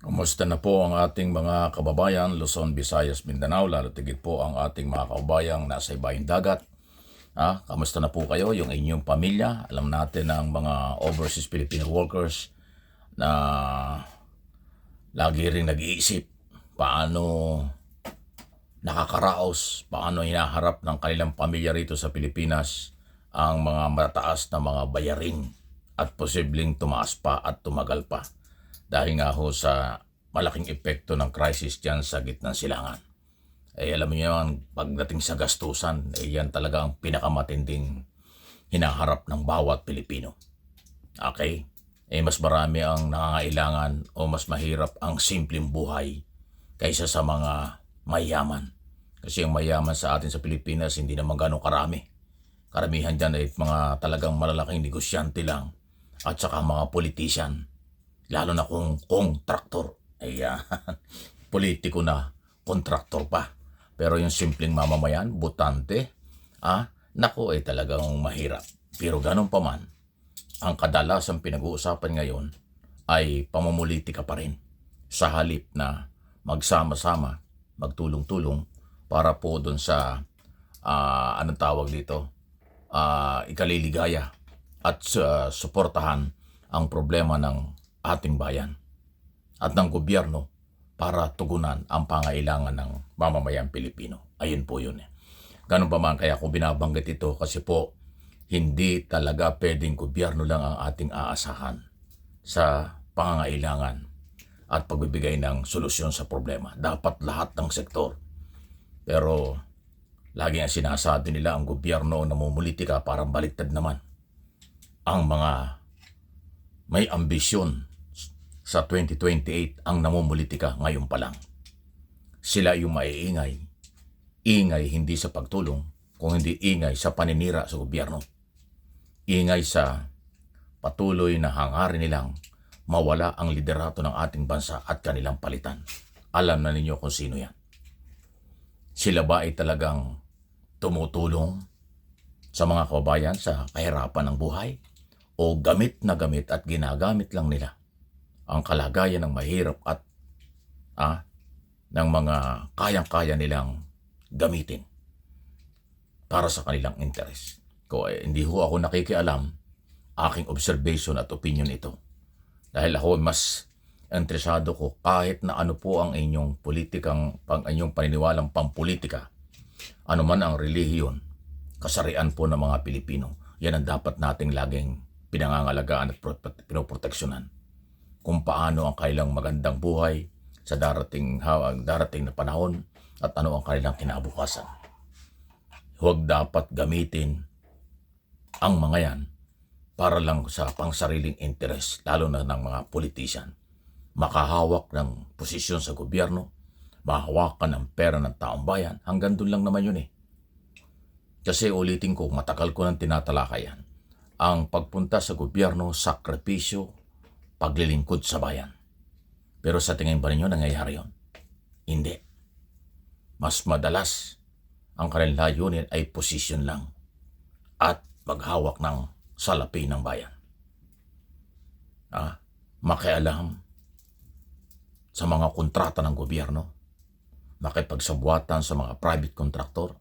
Kumusta na po ang ating mga kababayan, Luzon, Visayas, Mindanao, lalo tigit po ang ating mga kababayang nasa ibaing dagat. Kamusta na po kayo, yung inyong pamilya? Alam natin ang mga overseas Filipino workers na lagi ring nag-iisip paano nakakaraos, paano hinaharap ng kanilang pamilya rito sa Pilipinas ang mga mataas na mga bayarin at posibleng tumaas pa at tumagal pa. Dahil nga ho sa malaking epekto ng crisis dyan sa gitnang silangan. Alam niyo yan, pagdating sa gastusan, yan talaga ang pinakamatinding hinaharap ng bawat Pilipino. Okay? Mas marami ang nangangailangan o mas mahirap ang simpleng buhay kaysa sa mga mayaman. Kasi yung mayaman sa atin sa Pilipinas, hindi naman ganong karami. Karamihan dyan ay mga talagang malalaking negosyante lang at saka mga politician. Lalo na kung kontraktor. Politiko na, kontraktor pa. Pero yung simpleng mamamayan, botante, naku talagang mahirap. Pero ganun pa man, ang kadalasang pinag-uusapan ngayon ay pamumulitika pa rin. Sa halip na magsama-sama, magtulong-tulong para po doon sa, anong tawag dito, ikaliligaya at suportahan ang problema ng ating bayan at ng gobyerno para tugunan ang pangailangan ng mamamayang Pilipino. Ayun po yun. Ganun pa man, kaya ko binabanggit ito kasi po hindi talaga pwedeng gobyerno lang ang ating aasahan sa pangangailangan at pagbibigay ng solusyon sa problema. Dapat lahat ng sektor. Pero lagi ang sinasabi nila ang gobyerno namumulitika, parang baliktad naman. Ang mga may ambisyon sa 2028 ang namumulitika ngayon pa lang. Sila yung maiingay. Ingay hindi sa pagtulong, kung hindi ingay sa paninira sa gobyerno. Ingay sa patuloy na hangarin nilang mawala ang liderato ng ating bansa at kanilang palitan. Alam na ninyo kung sino yan. Sila ba ay talagang tumutulong sa mga kababayan sa kahirapan ng buhay? O gamit na gamit at ginagamit lang nila ang kalagayan ng mahirap at ng mga kayang-kaya nilang gamitin para sa kanilang interes. Hindi ho ako nakikialam, aking observation at opinion ito. Dahil ako mas interesado ko kahit na ano po ang inyong inyong paniniwalang pampolitika, ano man ang relihiyon, kasarian po ng mga Pilipino, yan ang dapat nating laging pinangangalagaan at pinoproteksyonan. Kung paano ang kailang magandang buhay sa darating na panahon at ano ang kanilang kinabukasan. Huwag dapat gamitin ang mga yan para lang sa pangsariling interes, lalo na ng mga politician. Makahawak ng posisyon sa gobyerno, mahawakan ng pera ng taong bayan, hanggang doon lang naman yun . Kasi ulitin ko, matagal ko nang tinatalakay yan. Ang pagpunta sa gobyerno, sakripisyo, paglilingkod sa bayan. Pero sa tingin ba ninyo nangyayari yun? Hindi. Mas madalas, ang kanilang layunin ay posisyon lang at maghawak ng salapi ng bayan. Makialam sa mga kontrata ng gobyerno, makipagsabuatan sa mga private contractor,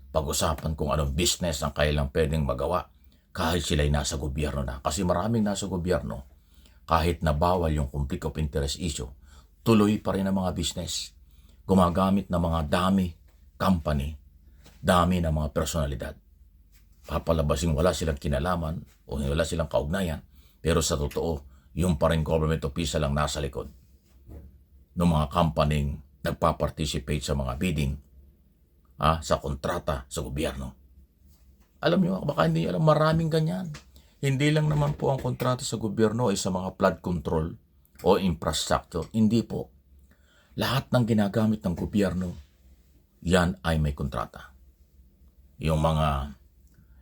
pag-usapan kung anong business ang kailang pwedeng magawa kahit sila'y nasa gobyerno na. Kasi maraming nasa gobyerno, kahit na bawal yung conflict of interest issue, tuloy pa rin ang mga business. Gumagamit ng mga dami company, dami ng mga personalidad. Papalabasing wala silang kinalaman o wala silang kaugnayan, pero sa totoo, yung pa rin government official lang nasa likod ng mga company nagpa-participate sa mga bidding sa kontrata sa gobyerno. Alam niyo, baka hindi alam, maraming ganyan. Hindi lang naman po ang kontrata sa gobyerno ay sa mga flood control o infrastructure. Hindi po. Lahat ng ginagamit ng gobyerno, yan ay may kontrata. Yung mga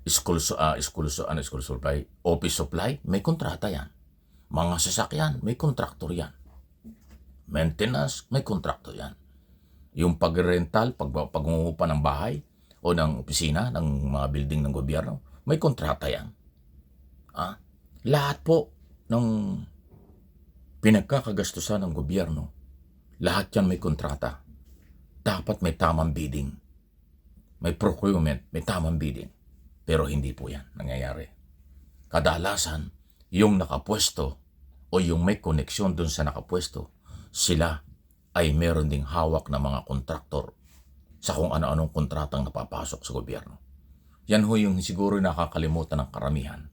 school supply, office supply, may kontrata yan. Mga sasakyan, may kontraktor yan. Maintenance, may kontraktor yan. Yung pag-rental, pag-umuupa ng bahay o ng opisina, ng mga building ng gobyerno, may kontrata yan. Lahat po ng pinagkakagastusan ng gobyerno, lahat yan may kontrata. Dapat may tamang bidding. May procurement, may tamang bidding. Pero hindi po yan nangyayari. Kadalasan, yung nakapwesto o yung may koneksyon dun sa nakapwesto, sila ay meron ding hawak na mga kontraktor sa kung ano-anong kontratang napapasok sa gobyerno. Yan ho yung siguro nakakalimutan ng karamihan.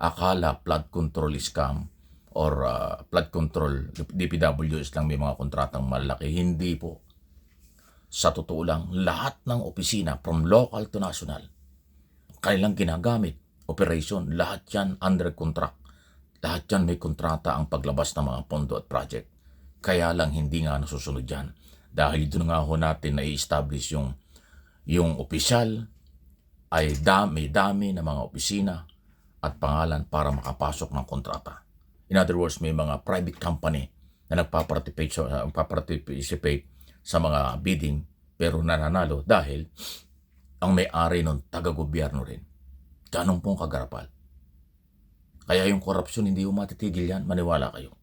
Akala flood control scam or flood control, DPWs lang may mga kontratang malaki. Hindi po. Sa totoo lang, lahat ng opisina from local to national, kanilang ginagamit, operation, lahat yan under contract. Lahat yan may kontrata ang paglabas ng mga pondo at project. Kaya lang hindi nga nasusunod yan. Dahil doon nga ho natin na-establish yung opisyal ay dami na mga opisina at pangalan para makapasok ng kontrata. In other words, may mga private company na nagpaparticipate sa mga bidding pero nananalo dahil ang may-ari nun taga-gobyerno rin. Ganun pong kagarapal. Kaya yung korupsyon hindi mo matitigil yan, maniwala kayo.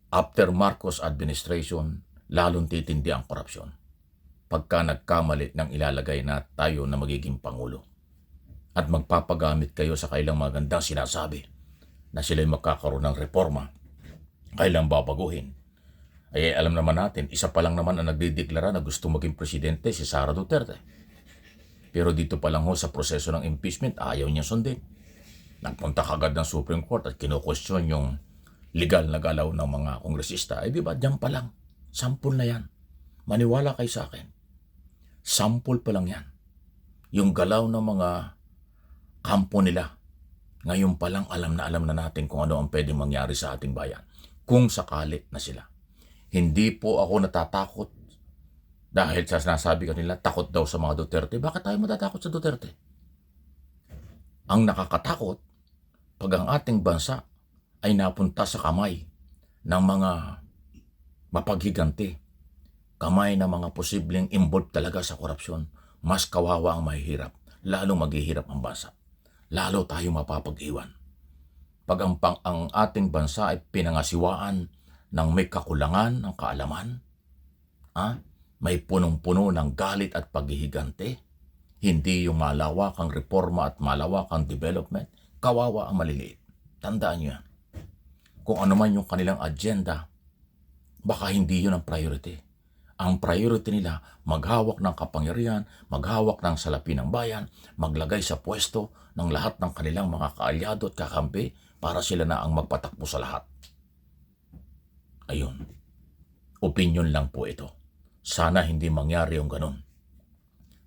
After Marcos administration, lalong titindi ang korupsyon. Pagka nagkamali ng ilalagay na tayo na magiging pangulo. At magpapagamit kayo sa kailang magandang sinasabi na sila'y magkakaroon ng reforma, kailang babaguhin. Ay alam naman natin, isa pa lang naman ang nagdideklara na gusto maging presidente si Sara Duterte. Pero dito pa lang ho sa proseso ng impeachment, ayaw niya sundin. Nagpunta kagad ng Supreme Court at kino-question yung legal na galaw ng mga kongresista. Eh di ba, dyan pa lang. Sample na yan. Maniwala kayo sa akin. Sample pa lang yan. Yung galaw ng mga kampo nila. Ngayon pa lang alam na natin kung ano ang pwedeng mangyari sa ating bayan. Kung sakali na sila. Hindi po ako natatakot dahil sa sinasabi kanila, takot daw sa mga Duterte. Bakit tayo matatakot sa Duterte? Ang nakakatakot, pag ang ating bansa ay napunta sa kamay ng mga mapaghiganti, kamay ng mga posibleng involved talaga sa korupsyon, mas kawawa ang mahihirap, lalo maghihirap ang bansa. Lalo tayo mapapag-iwan. Pag ang ating bansa ay pinangasiwaan ng may kakulangan ng kaalaman, may punong-puno ng galit at paghihigante, hindi yung malawakang reforma at malawakang development, kawawa ang maliliit. Tandaan nyo yan. Kung ano man yung kanilang agenda, baka hindi yun ang priority. Ang priority nila, maghawak ng kapangyarihan, maghawak ng salapi ng bayan, maglagay sa pwesto ng lahat ng kanilang mga kaalyado at kakampi para sila na ang magpatakbo sa lahat. Ayun. Opinion lang po ito. Sana hindi mangyari yung ganun.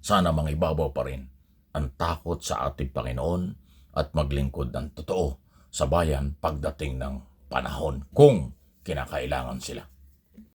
Sana mangibabaw pa rin ang takot sa ating Panginoon at maglingkod ng totoo sa bayan pagdating ng panahon kung kinakailangan sila.